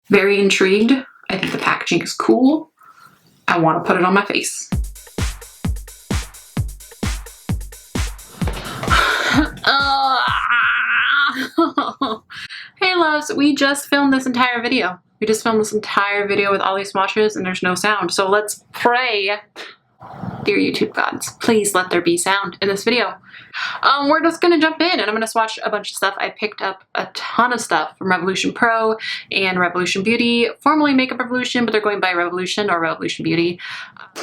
Very intrigued. I think the packaging is cool. I want to put it on my face. Hey loves, we just filmed this entire video. We just filmed this entire video with all these swatches and there's no sound. So let's pray, dear YouTube gods, please let there be sound in this video. We're just gonna jump in and I'm gonna swatch a bunch of stuff. I picked up a ton of stuff from Revolution Pro and Revolution Beauty, formerly Makeup Revolution, but they're going by Revolution or Revolution Beauty.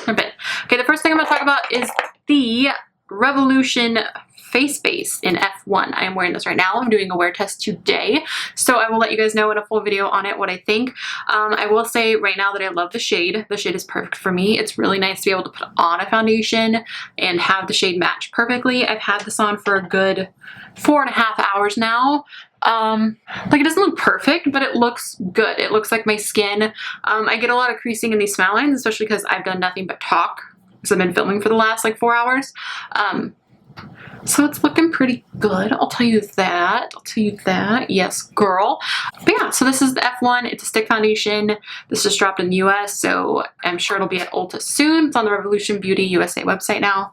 Okay, the first thing I'm gonna talk about is the Revolution face base in F1. I am wearing this right now. I'm doing a wear test today, so I will let you guys know in a full video on it what I think. I will say right now that I love the shade. The shade is perfect for me. It's really nice to be able to put on a foundation and have the shade match perfectly. I've had this on for a good 4.5 hours now. Like, it doesn't look perfect, but it looks good. It looks like my skin. I get a lot of creasing in these smile lines, especially because I've done nothing but talk because I've been filming for the last like 4 hours. So it's looking pretty good. I'll tell you that. Yes, girl. But yeah, so this is the F1. It's a stick foundation. This just dropped in the US, so I'm sure it'll be at Ulta soon. It's on the Revolution Beauty USA website now.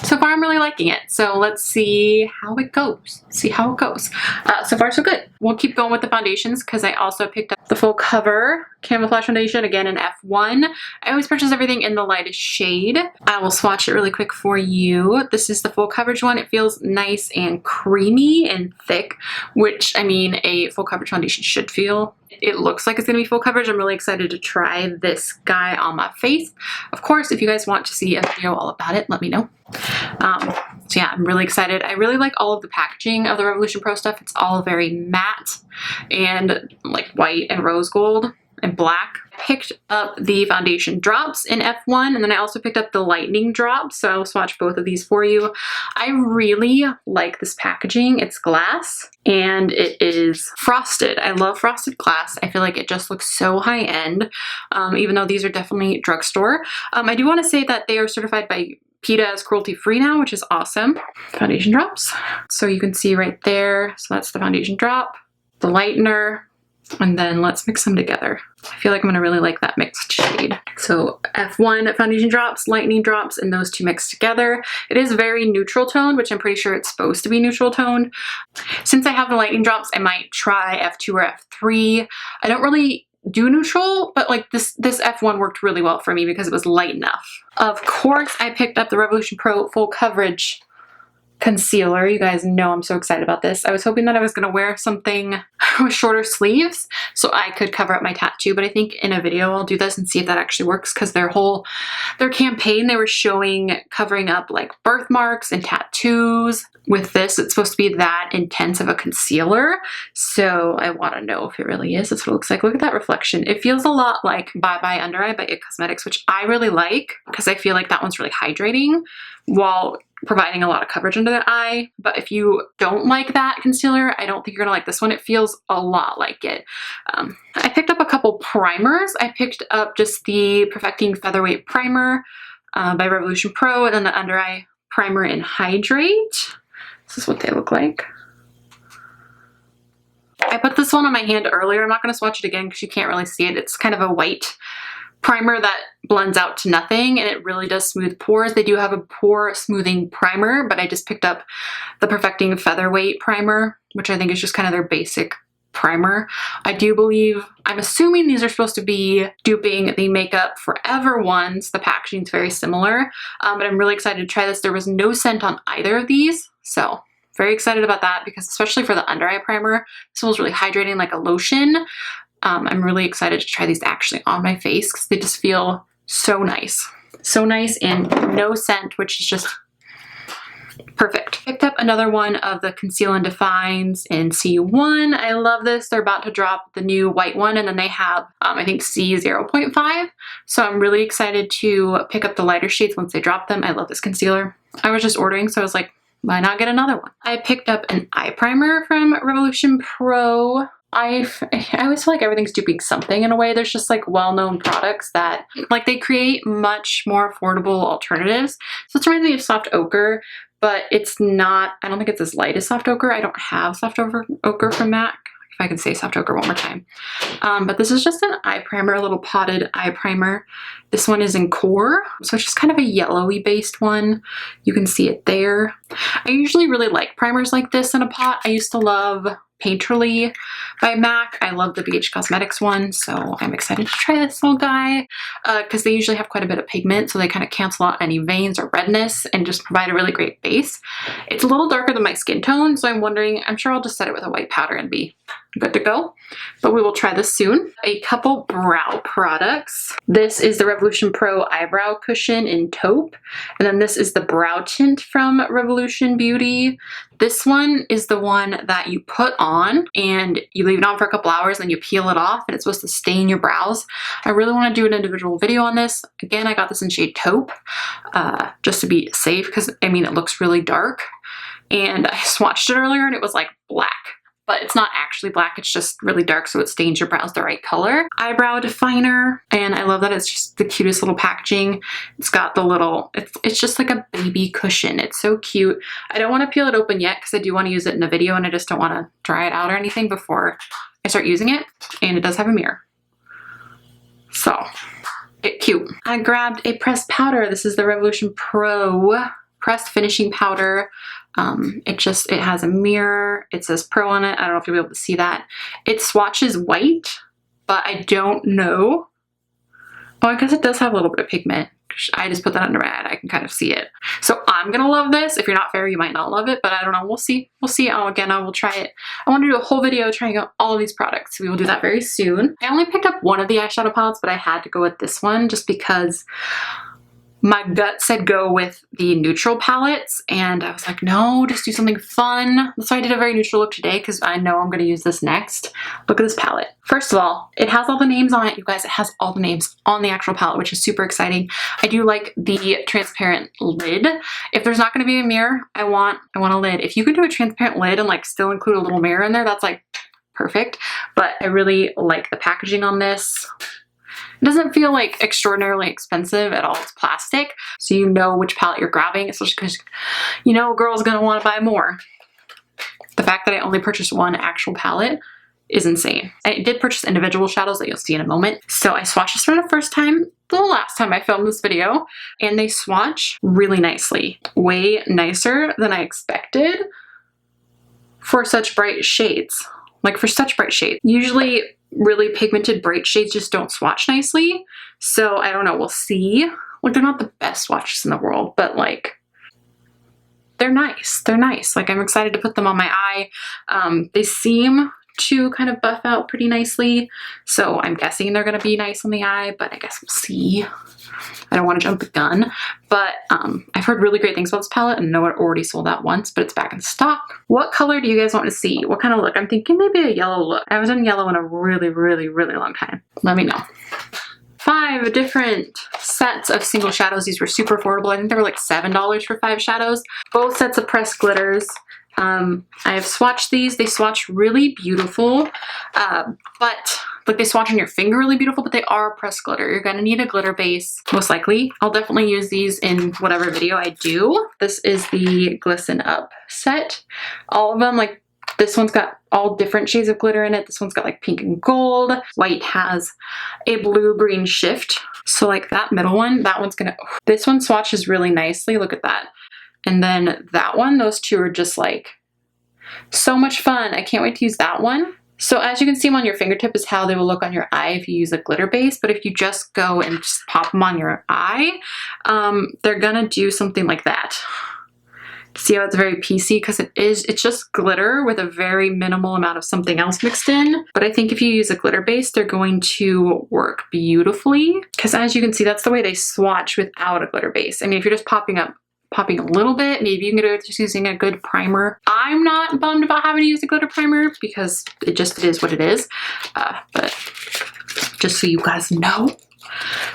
So far, I'm really liking it. So let's see how it goes. So far, so good. We'll keep going with the foundations because I also picked up the full cover Camoflauge foundation, again in F1. I always purchase everything in the lightest shade. I will swatch it really quick for you. This is the full coverage one. It feels nice and creamy and thick, which, I mean, a full coverage foundation should feel. It looks like it's going to be full coverage. I'm really excited to try this guy on my face. Of course, if you guys want to see a video all about it, let me know. So yeah, I'm really excited. I really like all of the packaging of the Revolution Pro stuff. It's all very matte and like white and rose gold and black. I picked up the foundation drops in F1, and then I also picked up the Lightening drops, so I'll swatch both of these for you. I really like this packaging. It's glass and it is frosted. I love frosted glass. I feel like it just looks so high end, even though these are definitely drugstore. I do want to say that they are certified by PETA as cruelty-free now, which is awesome. Foundation drops. So you can see right there. So that's the foundation drop, the lightener, and then let's mix them together. I feel like I'm gonna really like that mixed shade. So F1 foundation drops, lightening drops, and those two mixed together. It is very neutral toned, which I'm pretty sure it's supposed to be neutral toned. Since I have the lightening drops, I might try F2 or F3. I don't really do neutral, but like this F1 worked really well for me because it was light enough. Of course, I picked up the Revolution Pro full coverage concealer. You guys know I'm so excited about this. I was hoping that I was going to wear something with shorter sleeves so I could cover up my tattoo, but I think in a video I'll do this and see if that actually works, because their campaign, they were showing covering up like birthmarks and tattoos. With this, it's supposed to be that intense of a concealer, so I want to know if it really is. That's what it looks like. Look at that reflection. It feels a lot like Bye Bye Under Eye by It Cosmetics, which I really like because I feel like that one's really hydrating while providing a lot of coverage under the eye. But if you don't like that concealer, I don't think you're gonna like this one. It feels a lot like it. I picked up a couple primers. I picked up just the Perfecting Featherweight Primer by Revolution Pro, and then the Under Eye Primer in Hydrate. This is what they look like. I put this one on my hand earlier. I'm not gonna swatch it again because you can't really see it. It's kind of a white primer that blends out to nothing, and it really does smooth pores. They do have a pore smoothing primer, but I just picked up the Perfecting Featherweight Primer, which I think is just kind of their basic primer. I do believe, I'm assuming these are supposed to be duping the Makeup Forever ones. The packaging is very similar, but I'm really excited to try this. There was no scent on either of these, so very excited about that, because especially for the under eye primer, this feels really hydrating like a lotion. I'm really excited to try these actually on my face because they just feel so nice. So nice, and no scent, which is just perfect. Picked up another one of the Conceal and Defines in C1. I love this. They're about to drop the new white one, and then they have, I think, C0.5. So I'm really excited to pick up the lighter shades once they drop them. I love this concealer. I was just ordering, so I was like, why not get another one? I picked up an eye primer from Revolution Pro. I always feel like everything's duping something in a way. There's just like well-known products that like they create much more affordable alternatives. So this reminds me of Soft Ochre, but it's not, I don't think it's as light as Soft Ochre. I don't have Soft Ochre from MAC. if I can say soft ochre one more time. But this is just an eye primer, a little potted eye primer. This one is in Core, so it's just kind of a yellowy based one. You can see it there. I usually really like primers like this in a pot. I used to love Painterly by MAC. I love the BH Cosmetics one, so I'm excited to try this little guy because they usually have quite a bit of pigment, so they kind of cancel out any veins or redness and just provide a really great base. It's a little darker than my skin tone, so I'm wondering, I'm sure I'll just set it with a white powder and be good to go, but we will try this soon. A couple brow products. This is the Revolution Pro Eyebrow Cushion in Taupe, and then this is the Brow Tint from Revolution Beauty. This one is the one that you put on and you leave it on for a couple hours and you peel it off, and it's supposed to stain your brows. I really want to do an individual video on this. Again, I got this in shade Taupe just to be safe because, I mean, it looks really dark, and I swatched it earlier and it was like black. But it's not actually black, it's just really dark, so it stains your brows the right color. Eyebrow definer, and I love that it's just the cutest little packaging. It's got the little, it's just like a baby cushion. It's so cute. I don't want to peel it open yet because I do want to use it in a video, and I just don't want to dry it out or anything before I start using it. And it does have a mirror. So, it's cute. I grabbed a pressed powder. This is the Revolution Pro Pressed Finishing Powder. It has a mirror. It says Pro on it. I don't know if you'll be able to see that. It swatches white, but I don't know. Oh, I guess it does have a little bit of pigment. I just put that under my eye. I can kind of see it. So I'm gonna love this. If you're not fair, you might not love it, but I don't know. We'll see. We'll see. Oh, again, I will try it. I want to do a whole video trying out all of these products. We will do that very soon. I only picked up one of the eyeshadow palettes, but I had to go with this one just because my gut said go with the neutral palettes, and I was like, no, just do something fun. So I did a very neutral look today because I know I'm going to use this next. Look at this palette. First of all, it has all the names on it, you guys. It has all the names on the actual palette, which is super exciting. I do like the transparent lid. If there's not going to be a mirror, I want a lid. If you could do a transparent lid and like still include a little mirror in there, that's like perfect. But I really like the packaging on this. It doesn't feel like extraordinarily expensive at all. It's plastic, so you know which palette you're grabbing, especially because you know a girl's gonna want to buy more. The fact that I only purchased one actual palette is insane. I did purchase individual shadows that you'll see in a moment. So I swatched this for the first time, the last time I filmed this video, and they swatch really nicely. Way nicer than I expected for such bright shades. Like for such bright shades. Usually really pigmented bright shades just don't swatch nicely. So I don't know, we'll see. Like they're not the best swatches in the world, but like they're nice. They're nice. Like I'm excited to put them on my eye. They seem to kind of buff out pretty nicely. So I'm guessing they're gonna be nice on the eye, but I guess we'll see. I don't want to jump the gun, but I've heard really great things about this palette, and I know it already sold out once, but it's back in stock. What color do you guys want to see? What kind of look? I'm thinking maybe a yellow look. I haven't done yellow in a really, really, really long time. Let me know. 5 different sets of single shadows. These were super affordable. I think they were like $7 for 5 shadows. Both sets of pressed glitters. I have swatched these. They swatch really beautiful, but like they swatch on your finger really beautiful, but they are pressed glitter. You're gonna need a glitter base, most likely. I'll definitely use these in whatever video I do. This is the Glisten Up set. All of them, like this one's got all different shades of glitter in it. This one's got like pink and gold. White has a blue-green shift. So like that middle one, that one's gonna, this one swatches really nicely. Look at that. And then that one, those two are just like so much fun. I can't wait to use that one. So as you can see them on your fingertip is how they will look on your eye if you use a glitter base. But if you just go and just pop them on your eye, they're gonna do something like that. See how it's very piecey? Because it's just glitter with a very minimal amount of something else mixed in. But I think if you use a glitter base, they're going to work beautifully. Because as you can see, that's the way they swatch without a glitter base. I mean, if you're just popping a little bit, maybe you can do it just using a good primer. I'm not bummed about having to use a glitter primer because it is what it is. But just so you guys know,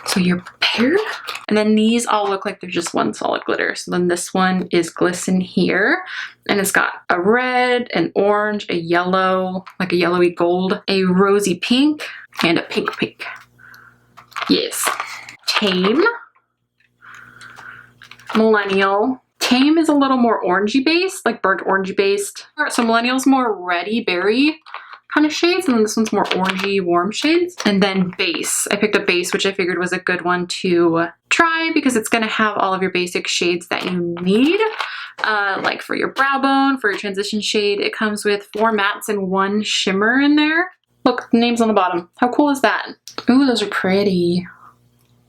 so you're prepared. And then these all look like they're just one solid glitter. So then this one is Glisten here, and it's got a red, an orange, a yellow, like a yellowy gold, a rosy pink, and a pink pink. Yes. Tame. Millennial. Tame is a little more orangey based, like burnt orangey based. So Millennial's more reddy berry kind of shades, and then this one's more orangey, warm shades. And then base. I picked up base, which I figured was a good one to try because it's going to have all of your basic shades that you need. Like for your brow bone, for your transition shade, it comes with 4 mattes and 1 shimmer in there. Look, the name's on the bottom. How cool is that? Ooh, those are pretty.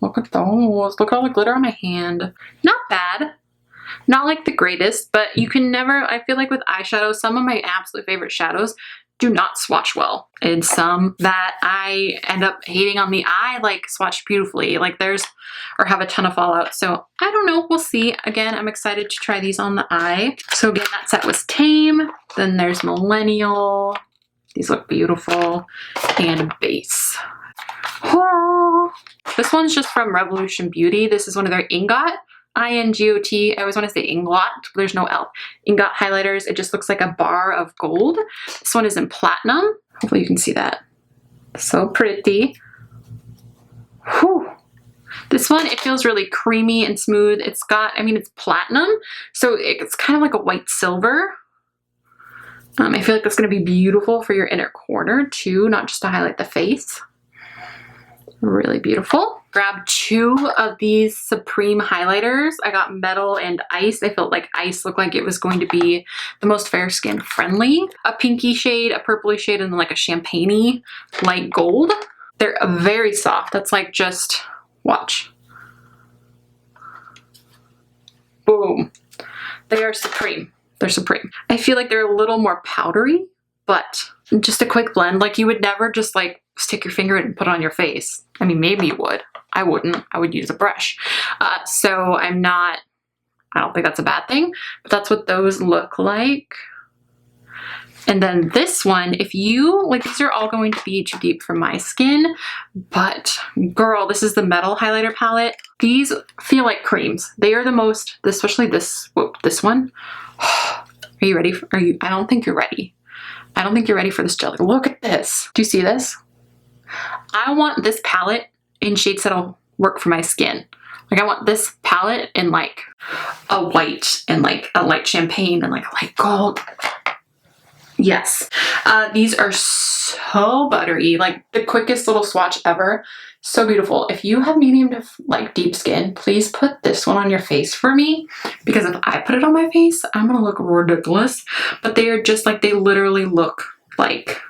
Look at those. Look at all the glitter on my hand. Not bad. Not like the greatest, but you can never, I feel like with eyeshadows, some of my absolute favorite shadows do not swatch well. And some that I end up hating on the eye, like swatch beautifully, like there's, or have a ton of fallout. So I don't know, we'll see. Again, I'm excited to try these on the eye. So again, that set was Tame. Then there's Millennial. These look beautiful. And Base. Oh. This one's just from Revolution Beauty. This is one of their Ingot. I-N-G-O-T. I always want to say Ingot. There's no L. Ingot highlighters. It just looks like a bar of gold. This one is in Platinum. Hopefully you can see that. So pretty. Whew. This one, it feels really creamy and smooth. It's got, I mean, it's platinum, so it's kind of like a white silver. I feel like that's going to be beautiful for your inner corner too, not just to highlight the face. Really beautiful. Grabbed 2 of these Supreme highlighters. I got Metal and Ice. I felt like Ice looked like it was going to be the most fair skin friendly. A pinky shade, a purpley shade, and then like a champagne-y light gold. They're very soft. That's like just, watch. Boom. They are supreme. They're supreme. I feel like they're a little more powdery, but just a quick blend. Like you would never just like stick your finger in and put it on your face. I mean, maybe you would. I wouldn't. I would use a brush. So I don't think that's a bad thing, but that's what those look like. And then this one, if you, like these are all going to be too deep for my skin, but girl, this is the Metal highlighter palette. These feel like creams. They are the most, especially this one. Are you ready? I don't think you're ready. I don't think you're ready for this jelly. Look at this. Do you see this? I want this palette in shades that'll work for my skin. Like I want this palette in like a white and like a light champagne and like a light gold. Yes. These are so buttery, like the quickest little swatch ever. So beautiful. If you have medium to like deep skin, please put this one on your face for me, because if I put it on my face, I'm gonna look ridiculous. But they are just like, they literally look like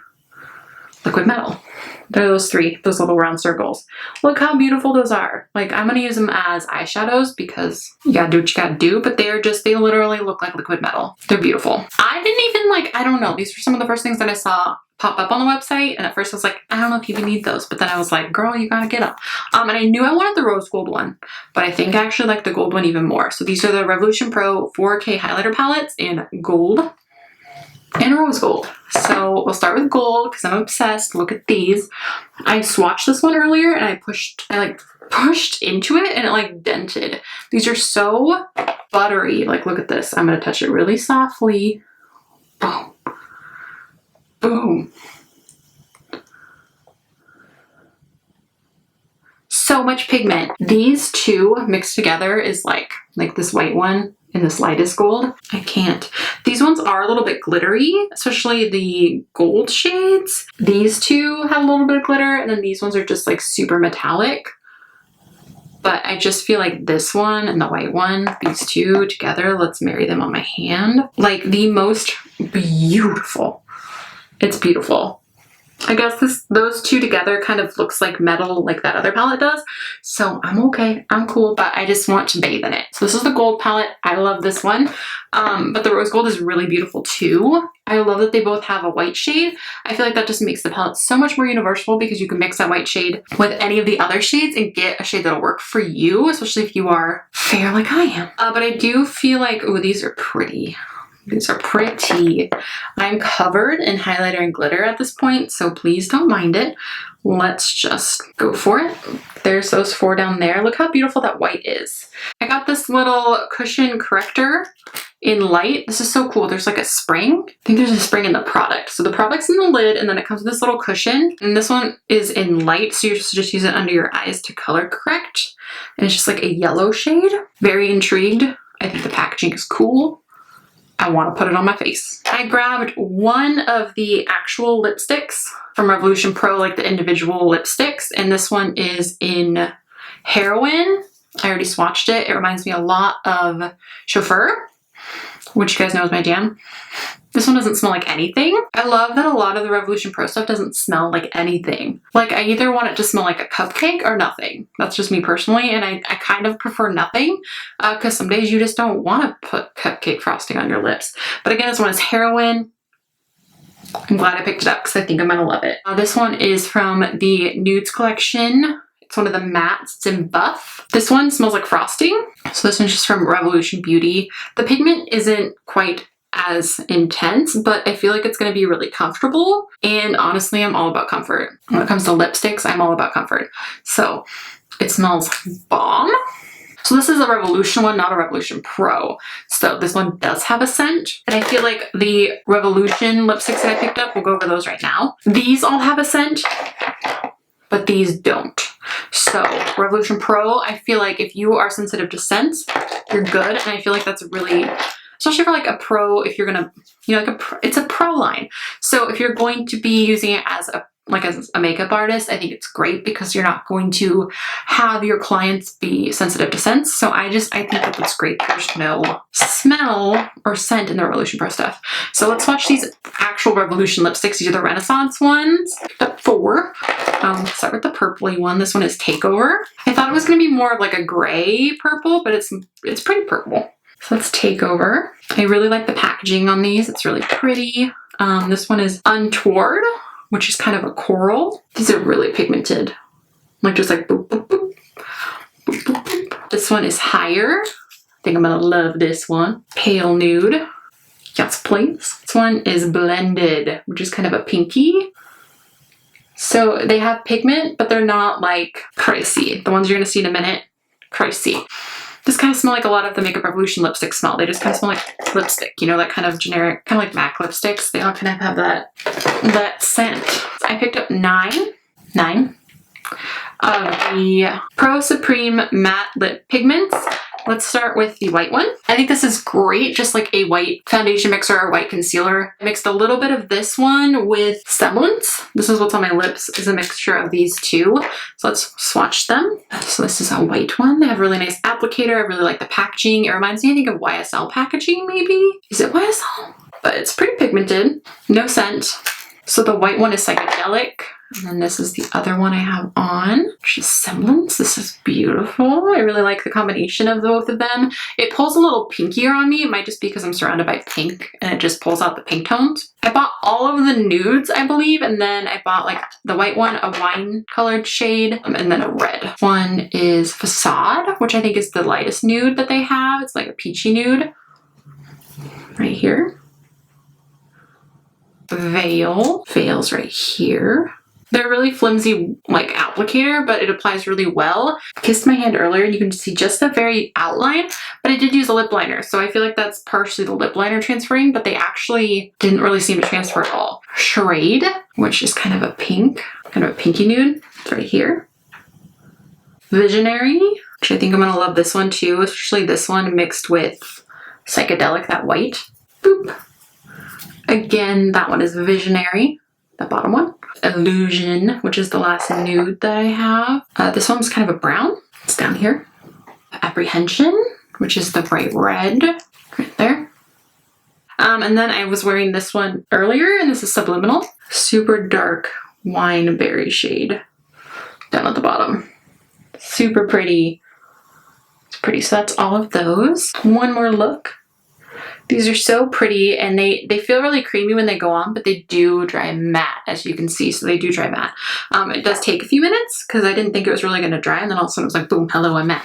liquid metal. They're those 3, those little round circles. Look how beautiful those are. Like I'm gonna use them as eyeshadows because you gotta do what you gotta do, but they are just, they literally look like liquid metal. They're beautiful. I didn't even like, I don't know, these were some of the first things that I saw pop up on the website, and at first I was like, I don't know if you even need those, but then I was like, girl, you gotta get them. And I knew I wanted the rose gold one, but I think I actually like the gold one even more. So these are the Revolution Pro 4K highlighter palettes in gold and rose gold. So we'll start with gold because I'm obsessed. Look at these. I swatched this one earlier and I pushed into it and it like dented. These are so buttery. Like look at this. I'm gonna touch it really softly. Boom. Boom. So much pigment. These 2 mixed together is like this white one and this lightest gold. I can't. These ones are a little bit glittery, especially the gold shades. These 2 have a little bit of glitter, and then these ones are just like super metallic. But I just feel like this one and the white one, these 2 together, let's marry them on my hand. Like the most beautiful. It's beautiful. I guess those 2 together kind of looks like metal like that other palette does. So I'm okay, I'm cool, but I just want to bathe in it. So this is the gold palette. I love this one. But the rose gold is really beautiful too. I love that they both have a white shade. I feel like that just makes the palette so much more universal because you can mix that white shade with any of the other shades and get a shade that'll work for you, especially if you are fair like I am. But I do feel like, oh, these are pretty. These are pretty. I'm covered in highlighter and glitter at this point, so please don't mind it. Let's just go for it. There's those 4 down there. Look how beautiful that white is. I got this little cushion corrector in light. This is so cool. There's like a spring. I think there's a spring in the product. So the product's in the lid and then it comes with this little cushion. And this one is in light, so you're supposed to just use it under your eyes to color correct. And it's just like a yellow shade. Very intrigued. I think the packaging is cool. I want to put it on my face. I grabbed one of the actual lipsticks from Revolution Pro, like the individual lipsticks, and this one is in Heroin. I already swatched it. It reminds me a lot of Chauffeur, which you guys know is my jam. This one doesn't smell like anything. I love that a lot of the Revolution Pro stuff doesn't smell like anything. Like, I either want it to smell like a cupcake or nothing. That's just me personally, and I kind of prefer nothing because some days you just don't want to put cupcake frosting on your lips. But again, this one is Heroin. I'm glad I picked it up because I think I'm gonna love it. This one is from the Nudes collection. It's one of the mattes. It's in Buff. This one smells like frosting. So this one's just from Revolution Beauty. The pigment isn't quite as intense, but I feel like it's going to be really comfortable. And honestly, I'm all about comfort. When it comes to lipsticks, I'm all about comfort. So it smells bomb. So this is a Revolution one, not a Revolution Pro. So this one does have a scent. And I feel like the Revolution lipsticks that I picked up, we'll go over those right now. These all have a scent, but these don't. So Revolution Pro, I feel like if you are sensitive to scents, you're good. And I feel like that's really, especially for like a pro, if you're gonna, you know, like it's a pro line. So if you're going to be using it as a makeup artist, I think it's great because you're not going to have your clients be sensitive to scents. So I think that that's great. There's no smell or scent in the Revolution Pro stuff. So let's watch these actual Revolution lipsticks. These are the Renaissance ones. Picked up 4. Start with the purpley one. This one is Takeover. I thought it was going to be more of like a gray purple, but it's pretty purple. So let's Takeover. I really like the packaging on these. It's really pretty. This one is Untoward, which is kind of a coral. These are really pigmented. Like just like boop, boop, boop, boop, boop, boop. This one is Higher. I think I'm gonna love this one. Pale Nude. Yes, please. This one is Blended, which is kind of a pinky. So they have pigment, but they're not like pricey. The ones you're gonna see in a minute, pricey. This kind of smell like a lot of the Makeup Revolution lipstick smell. They just kind of smell like lipstick, you know, that kind of generic, kind of like MAC lipsticks. They all kind of have that scent. I picked up 9 of the Pro Supreme Matte Lip Pigments. Let's start with the white one. I think this is great, just like a white foundation mixer or white concealer. I mixed a little bit of this one with Semblance. This is what's on my lips, is a mixture of these two. So let's swatch them. So this is a white one. They have a really nice applicator. I really like the packaging. It reminds me, I think, of YSL packaging, maybe? Is it YSL? But it's pretty pigmented, no scent. So the white one is Psychedelic. And then this is the other one I have on, which is Semblance. This is beautiful. I really like the combination of both of them. It pulls a little pinkier on me. It might just be because I'm surrounded by pink and it just pulls out the pink tones. I bought all of the nudes, I believe, and then I bought like the white one, a wine colored shade, and then a red. One is Facade, which I think is the lightest nude that they have. It's like a peachy nude right here. Veil's right here. They're really flimsy like applicator, but it applies really well. Kissed my hand earlier and you can see just the very outline, but I did use a lip liner. So I feel like that's partially the lip liner transferring, but they actually didn't really seem to transfer at all. Charade, which is kind of a pink, kind of a pinky nude. It's right here. Visionary, which I think I'm gonna love this one too, especially this one mixed with Psychedelic, that white. Boop. Again, that one is Visionary, the bottom one. Illusion, which is the last nude that I have. This one's kind of a brown. It's down here. Apprehension, which is the bright red right there. And then I was wearing this one earlier, and this is Subliminal. Super dark wine berry shade down at the bottom. Super pretty. It's pretty. So that's all of those. One more look. These are so pretty, and they feel really creamy when they go on, but they do dry matte, as you can see. So they do dry matte. It does take a few minutes because I didn't think it was really going to dry, and then all of a sudden it was like, boom, hello, I'm matte.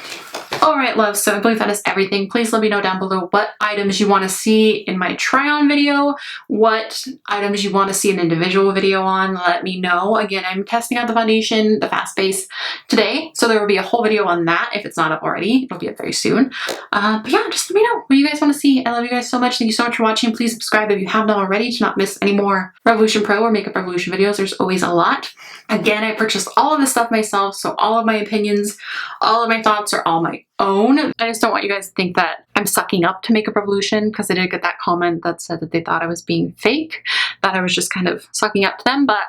All right, love, so I believe that is everything. Please let me know down below what items you want to see in my try-on video, what items you want to see an individual video on. Let me know. Again, I'm testing out the foundation, the Fast Base, today, so there will be a whole video on that if it's not up already. It'll be up very soon. But yeah, just let me know what you guys want to see. I love you guys so much. Thank you so much for watching. Please subscribe if you have not already to not miss any more Revolution Pro or Makeup Revolution videos. There's always a lot. Again, I purchased all of this stuff myself, so all of my opinions, all of my thoughts are all my own. I just don't want you guys to think that I'm sucking up to Makeup Revolution, because I did get that comment that said that they thought I was being fake, that I was just kind of sucking up to them. But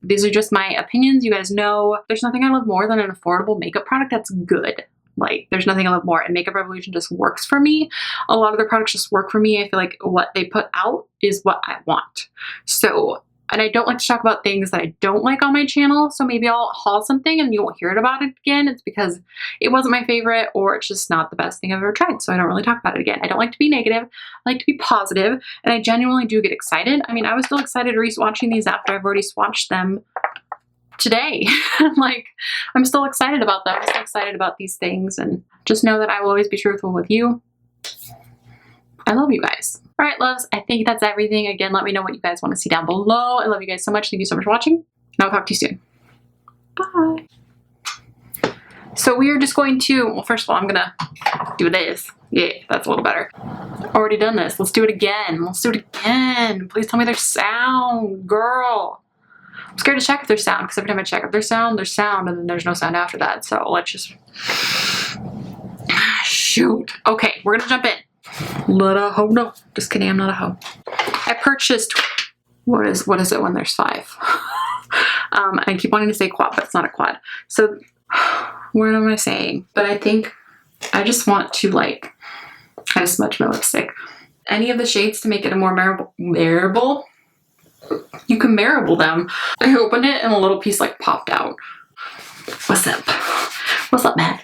these are just my opinions. You guys know there's nothing I love more than an affordable makeup product that's good. Like, there's nothing I love more, and Makeup Revolution just works for me. A lot of their products just work for me. I feel like what they put out is what I want. So, and I don't like to talk about things that I don't like on my channel, so maybe I'll haul something and you won't hear about it again. It's because it wasn't my favorite, or it's just not the best thing I've ever tried, so I don't really talk about it again. I don't like to be negative. I like to be positive, and I genuinely do get excited. I mean, I was still excited re-swatching these after I've already swatched them today. Like, I'm still excited about them. I'm still excited about these things, and just know that I will always be truthful with you. I love you guys. All right, loves, I think that's everything. Again, let me know what you guys want to see down below. I love you guys so much. Thank you so much for watching, and I'll talk to you soon. Bye. So we are just going to, well, first of all, I'm gonna do this. Yeah, that's a little better. Already done this. Let's do it again. Let's do it again. Please tell me there's sound, girl. I'm scared to check if there's sound, because every time I check if there's sound, and then there's no sound after that. So let's just, shoot. Okay, we're gonna jump in. Let a hoe know. Just kidding, I'm not a hoe. I purchased, what is it when there's 5? I keep wanting to say quad, but it's not a quad. So what am I saying? But I think I just want to like kind of smudge my lipstick. Any of the shades to make it a more marable. You can marable them. I opened it and a little piece like popped out. What's up? What's up, man?